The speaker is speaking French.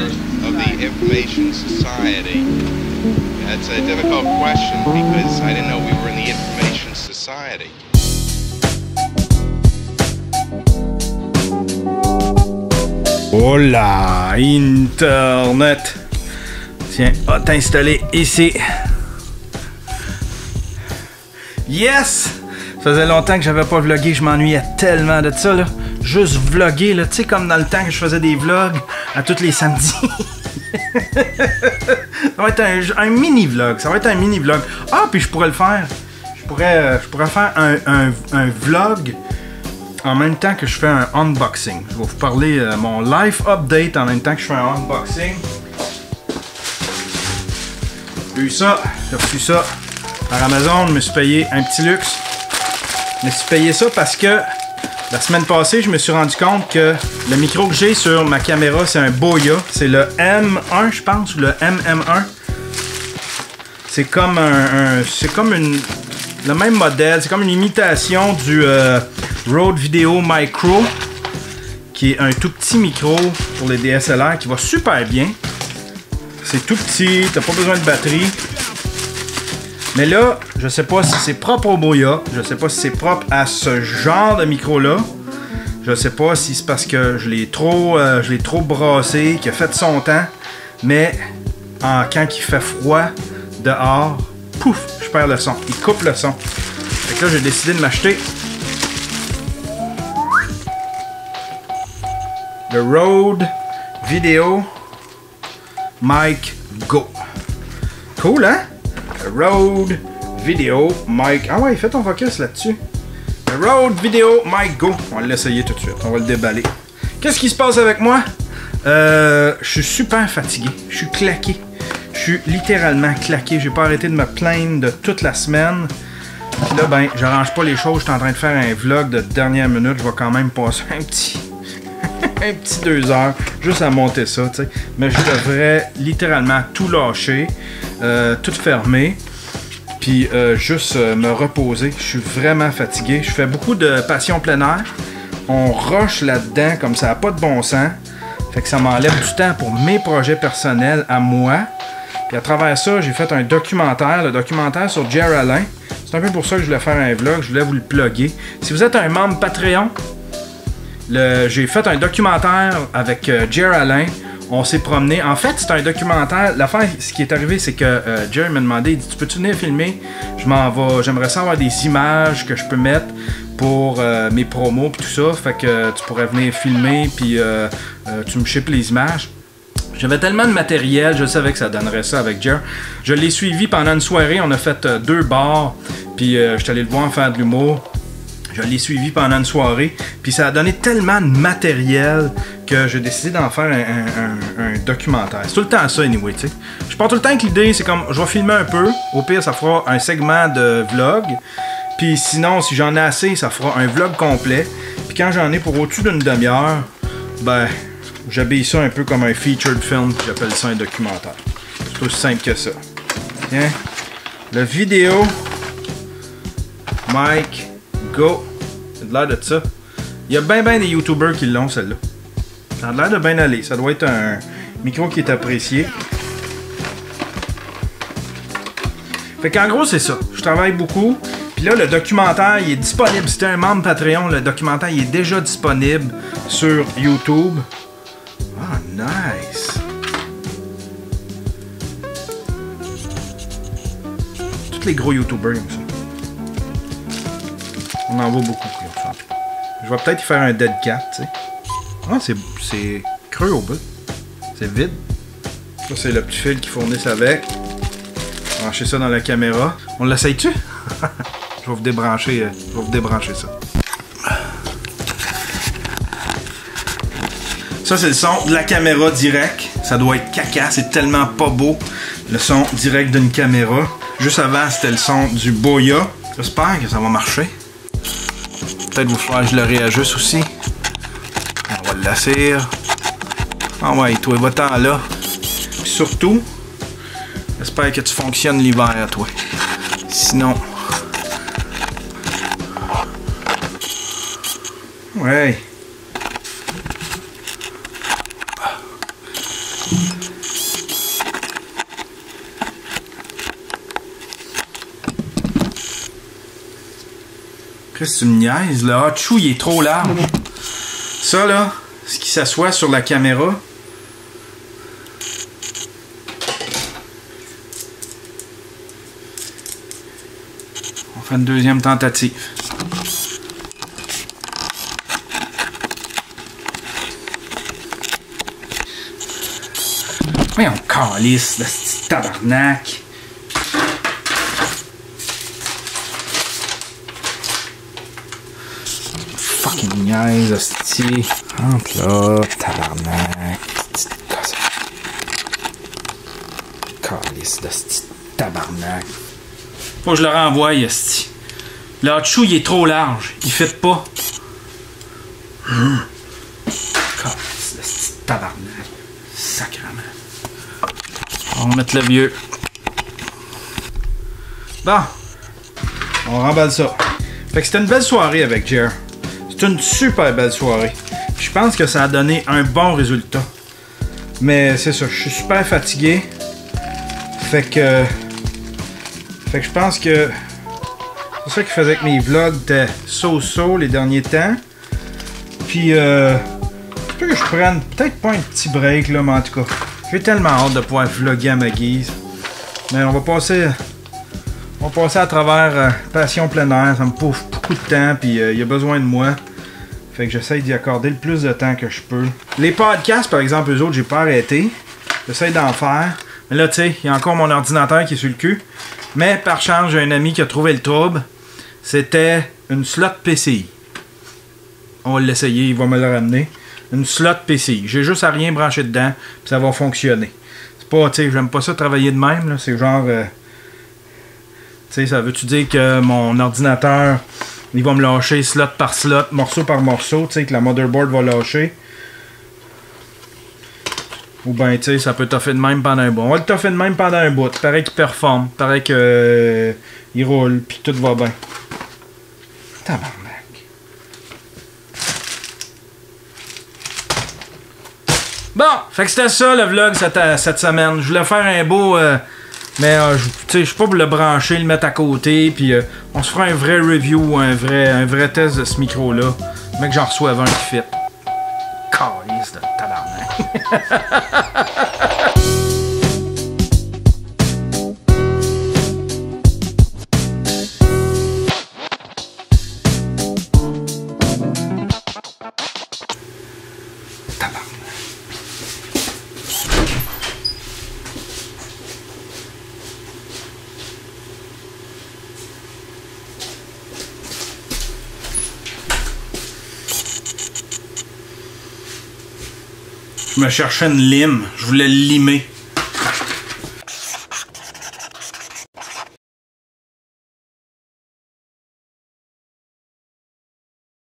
of the Information Society? That's a difficult question because I didn't know we were in the Information Society. Hola, Internet. Tiens, on va t'installer ici. Yes! Ça faisait longtemps que j'avais pas vlogué, je m'ennuyais tellement de ça, là. Juste vlogger, là, tu sais, comme dans le temps que je faisais des vlogs à tous les samedis. Ça va être un mini-vlog, ça va être un mini-vlog. Ah, puis je pourrais le faire. Je pourrais faire un vlog en même temps que je fais un unboxing. Je vais vous parler mon life update en même temps que je fais un unboxing. J'ai reçu ça par Amazon, je me suis payé un petit luxe. Je me suis payé ça parce que la semaine passée, je me suis rendu compte que le micro que j'ai sur ma caméra, c'est un Boya. C'est le M1, je pense, ou le MM1. C'est comme le même modèle. C'est comme une imitation du Rode Video Micro, qui est un tout petit micro pour les DSLR qui va super bien. C'est tout petit, t'as pas besoin de batterie. Mais là, je sais pas si c'est propre au Boya, je sais pas si c'est propre à ce genre de micro-là. Je sais pas si c'est parce que je l'ai trop brassé, qu'il a fait son temps. Mais quand il fait froid dehors, pouf, je perds le son. Il coupe le son. Fait que là, j'ai décidé de m'acheter le Rode Video Mic Go. Cool, hein? Le Rode Video Mic. Ah ouais, fais ton focus là-dessus. Le Rode Video Mic Go. On va l'essayer tout de suite. On va le déballer. Qu'est-ce qui se passe avec moi? Je suis super fatigué. Je suis claqué. Je suis littéralement claqué. J'ai pas arrêté de me plaindre de toute la semaine. Puis là, ben, j'arrange pas les choses. Je suis en train de faire un vlog de dernière minute. Je vais quand même passer un petit 2 heures juste à monter ça, tu sais. Mais je devrais littéralement tout lâcher, tout fermer, puis juste me reposer. Je suis vraiment fatigué. Je fais beaucoup de passion plein air. On rush là-dedans comme ça n'a pas de bon sens. Fait que ça m'enlève du temps pour mes projets personnels à moi. Puis à travers ça, j'ai fait un documentaire, le documentaire sur Jer Alain. C'est un peu pour ça que je voulais faire un vlog, je voulais vous le plugger. Si vous êtes un membre Patreon, j'ai fait un documentaire avec Jer Alain. On s'est promené. En fait, c'est un documentaire. L'affaire, ce qui est arrivé, c'est que Jer m'a demandé, il dit, tu peux-tu venir filmer? J'aimerais ça avoir des images que je peux mettre pour mes promos et tout ça. Fait que tu pourrais venir filmer puis tu me shippes les images. J'avais tellement de matériel, je savais que ça donnerait ça avec Jer. Je l'ai suivi pendant une soirée. On a fait 2 bars. Puis je suis allé le voir faire de l'humour. Je l'ai suivi pendant une soirée, puis ça a donné tellement de matériel que j'ai décidé d'en faire un documentaire. C'est tout le temps ça, anyway, tu sais. Je pars tout le temps avec l'idée, c'est comme, je vais filmer un peu, au pire, ça fera un segment de vlog, puis sinon, si j'en ai assez, ça fera un vlog complet, puis quand j'en ai pour au-dessus d'une demi-heure, ben, j'habille ça un peu comme un featured film, puis j'appelle ça un documentaire. C'est aussi simple que ça. Tiens, le vidéo, Mike Go. C'est de l'air de ça. Il y a bien des YouTubers qui l'ont, celle-là. Ça a l'air de bien aller. Ça doit être un micro qui est apprécié. Fait qu'en gros, c'est ça. Je travaille beaucoup. Puis là, le documentaire, il est disponible. Si t'es un membre Patreon, le documentaire, il est déjà disponible sur YouTube. Ah, nice. Tous les gros YouTubers comme ça. On en voit beaucoup. Je vais peut-être y faire un dead cat, tu sais. Ah, c'est creux au bout. C'est vide. Ça, c'est le petit fil qu'ils fournissent avec. Brancher ça dans la caméra. On l'essaye-tu? Je vais vous débrancher ça. Ça, c'est le son de la caméra direct. Ça doit être caca. C'est tellement pas beau. Le son direct d'une caméra. Juste avant, c'était le son du Boya. J'espère que ça va marcher. Peut-être vous faire que je le réajuste aussi. On va le lasser. Ah ouais, toi, va-t'en là. Puis surtout, j'espère que tu fonctionnes l'hiver, toi. Sinon... Ouais. Qu'est-ce que tu me niaises, là? Ah, Chou, il est trop large. Ça, là, ce qui s'assoit sur la caméra. On fait une deuxième tentative. Voyons, calisse, de ce tabarnak. Fucking niaise, hostie. Entre là, tabarnak. Petite gosse. Calisse, de ce tabarnak. Faut que je le renvoie, hostie. Le hot shoe, il est trop large. Il fait pas. Calisse, de ce tabarnak. Sacrement. On va mettre le vieux. Bon. On remballe ça. Fait que c'était une belle soirée avec Jer. C'est une super belle soirée. Je pense que ça a donné un bon résultat. Mais c'est ça, je suis super fatigué. Fait que je pense que c'est ça qui faisait que mes vlogs étaient so-so les derniers temps. Puis je peux que je prenne peut-être pas un petit break là, mais en tout cas. J'ai tellement hâte de pouvoir vlogger à ma guise. Mais on va passer à travers Passion plein air. Ça me bouffe beaucoup de temps. Puis il y a besoin de moi. Fait que j'essaye d'y accorder le plus de temps que je peux. Les podcasts, par exemple, eux autres, j'ai pas arrêté. J'essaye d'en faire. Mais là, tu sais, il y a encore mon ordinateur qui est sur le cul. Mais par chance, j'ai un ami qui a trouvé le trouble. C'était une slot PCI. On va l'essayer, il va me le ramener. Une slot PCI. J'ai juste à rien brancher dedans, puis ça va fonctionner. C'est pas, tu sais, j'aime pas ça travailler de même, là. C'est genre, tu sais, ça veut-tu dire que mon ordinateur, il va me lâcher slot par slot, morceau par morceau, tu sais, que la motherboard va lâcher. Ou ben, tu sais, ça peut toffer de même pendant un bout. On va le toffer de même pendant un bout. Pareil qu'il performe, pareil qu'il il roule, puis tout va bien. Tabarnak. Bon, fait que c'était ça le vlog cette semaine. Je voulais faire un beau... mais tu sais, je suis pas pour le brancher, le mettre à côté, puis on se fera un vrai review, un vrai test de ce micro-là. Mais que j'en reçoive un qui fit. Calice de tabarnak. Je me cherchais une lime. Je voulais le limer.